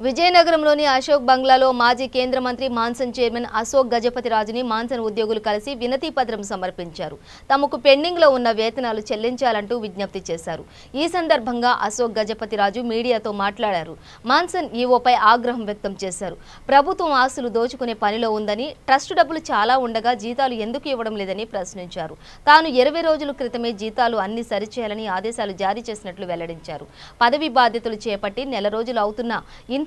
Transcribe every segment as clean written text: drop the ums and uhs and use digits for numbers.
విజయనగరంలోని అశోక్ బంగ్లాలో మాజీ కేంద్ర మంత్రి మాన్సన్ చైర్మన్ అశోక్ గజపతిరాజుని మాన్సన్ ఉద్యోగులు కలిసి వినతి పత్రం సమర్పించారు. తమకు పెండింగ్ లో ఉన్న వేతనాలు చెల్లించాలంటూ విజ్ఞప్తి చేశారు. ఈ సందర్భంగా అశోక్ గజపతిరాజు మీడియాతో మాట్లాడారు. మాన్సన్ ఈవోపై ఆగ్రహం వ్యక్తం చేశారు. ప్రభుత్వం ఆస్తులు దోచుకునే పనిలో ఉందని, ట్రస్ట్ డబ్బులు చాలా ఉండగా జీతాలు ఎందుకు ఇవ్వడం లేదని ప్రశ్నించారు. తాను 20 రోజుల క్రితమే జీతాలు అన్ని సరిచేయాలని ఆదేశాలు జారీ చేసినట్లు వెల్లడించారు. పదవి బాధ్యతలు చేపట్టి నెల రోజులు అవుతున్నా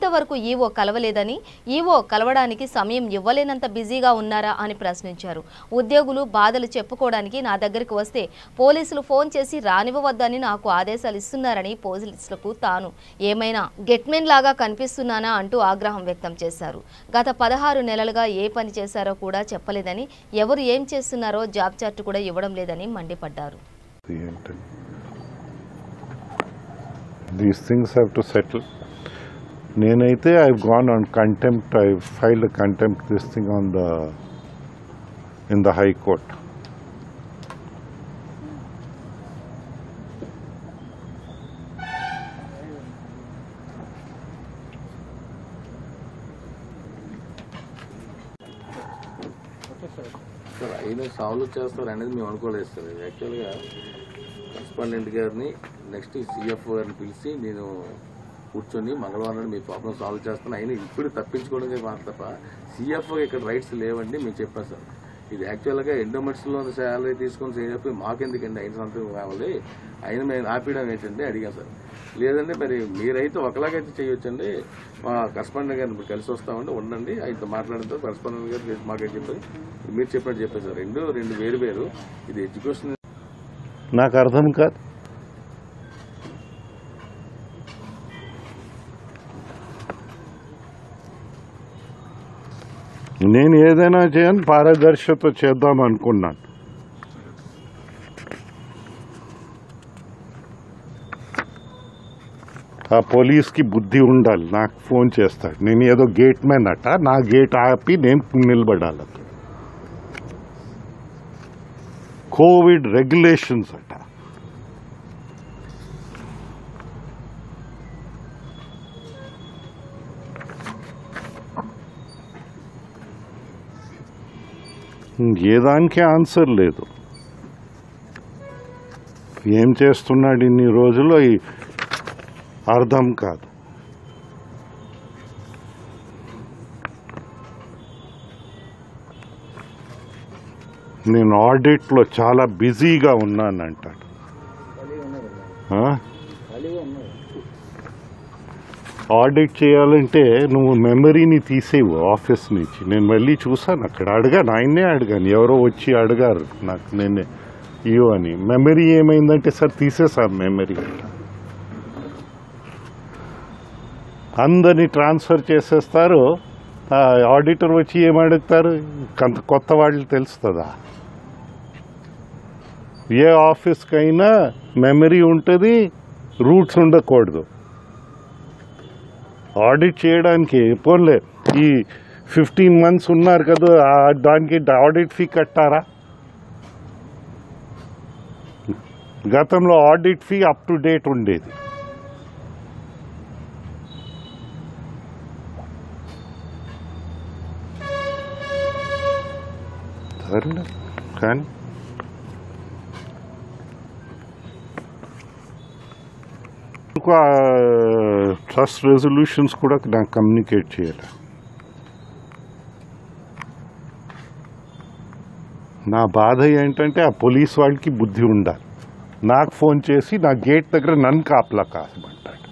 ఇంతవరకు ఈవో కలవలేదని, ఈవో కలవడానికి సమయం ఇవ్వలేనంత బిజీగా ఉన్నారా అని ప్రశ్నించారు. ఉద్యోగులు బాధలు చెప్పుకోవడానికి నా దగ్గరికి వస్తే పోలీసులు ఫోన్ చేసి రానివ్వవద్దని నాకు ఆదేశాలు ఇస్తున్నారని, పోలీసులకు తాను ఏమైనా గెట్మెన్ లాగా కనిపిస్తున్నానా అంటూ ఆగ్రహం వ్యక్తం చేశారు. గత 16 నెలలుగా ఏ పని చేశారో కూడా చెప్పలేదని, ఎవరు ఏం చేస్తున్నారో జాబ్ చార్ట్ కూడా ఇవ్వడం లేదని మండిపడ్డారు. These things have to settle. నేనైతే I've gone on contempt. I've filed a contempt this thing on in the High Court. Sir అయినా సాల్వ్ చేస్తారు అనేది మేము అనుకోలేదు సార్. యాక్చువల్గా కరెస్పాండెంట్ గారిని నెక్స్ట్ సిఎఫ్ గారిని పిలిచి నేను కూర్చొని మంగళవారం మీ ప్రాబ్లం సాల్వ్ చేస్తాను. అయినా ఇప్పుడు తప్పించుకోవడానికి మాట తప్ప సిఎఫ్ ఇక్కడ రైట్స్ లేవండి మేము చెప్పాం సార్. ఇది యాక్చువల్గా ఎండోమెట్స్లో శాలరీ తీసుకొని చెప్పి మాకెందుకండి అయిన సంతకం కావాలి, అయినా మేము ఆపేయడం ఏంటంటే అడిగాం సార్. లేదండి మరి మీరైతే ఒకలాగైతే చేయొచ్చండి, మా కరెస్పాండెంట్ గారిని ఇప్పుడు కలిసి వస్తామండి, ఉండండి ఆయనతో మాట్లాడిన తర్వాత కరెస్పాండెంట్ గారు మాకే చెప్పారు, మీరు చెప్పినట్టు చెప్పారు సార్. రెండు వేరు. ఇది ఎడ్యుకేషన్ నాకు అర్థం కాదు. నేను ఏదైనా చేయని పారదర్శకత చేద్దాం అనుకున్నాను. ఆ పోలీస్కి బుద్ధి ఉండాలి. నాకు ఫోన్ చేస్తాడు, నేను ఏదో గేట్ మ్యాన్ అట, నా గేట్ ఆపి నేను నిలబడాలి. కోవిడ్ రెగ్యులేషన్స్ అట. ఏ దానికి ఆన్సర్ లేదు. ఏం చేస్తున్నాడు ఇన్ని రోజులు అర్థం కాదు. నేను ఆడిట్లో చాలా బిజీగా ఉన్నానంటాడు. ఆడిట్ చేయాలంటే నువ్వు మెమరీని తీసేవు ఆఫీస్ నుంచి. నేను మళ్ళీ చూసాను అక్కడ, అడిగాను, ఆయన్నే అడిగాను, ఎవరో వచ్చి అడిగారు నాకు నేనే ఇయో అని. మెమరీ ఏమైందంటే సార్ తీసేసాను మెమరీ. అందరినీ ట్రాన్స్ఫర్ చేసేస్తారు. ఆడిటర్ వచ్చి ఏమడుగుతారు, కొత్త వాళ్ళు తెలుస్తుందా? ఏ ఆఫీస్కైనా మెమరీ ఉంటుంది, రూట్స్ ఉండకూడదు. ఆడిట్ చేయడానికి పోన్లే ఈ 15 months ఉన్నారు కదా, దానికి ఆడిట్ ఫీ కట్టారా? గతంలో audit fee up to date ఉండేది. కానీ ట్రస్ట్ రెజల్యూషన్స్ కూడా నాకు కమ్యూనికేట్ చేయాలి. నా బాధ ఏంటంటే ఆ పోలీస్ వాళ్ళకి బుద్ధి ఉండాలి. నాకు ఫోన్ చేసి నా గేట్ దగ్గర నన్ను కాపలా కాసమంటాడు.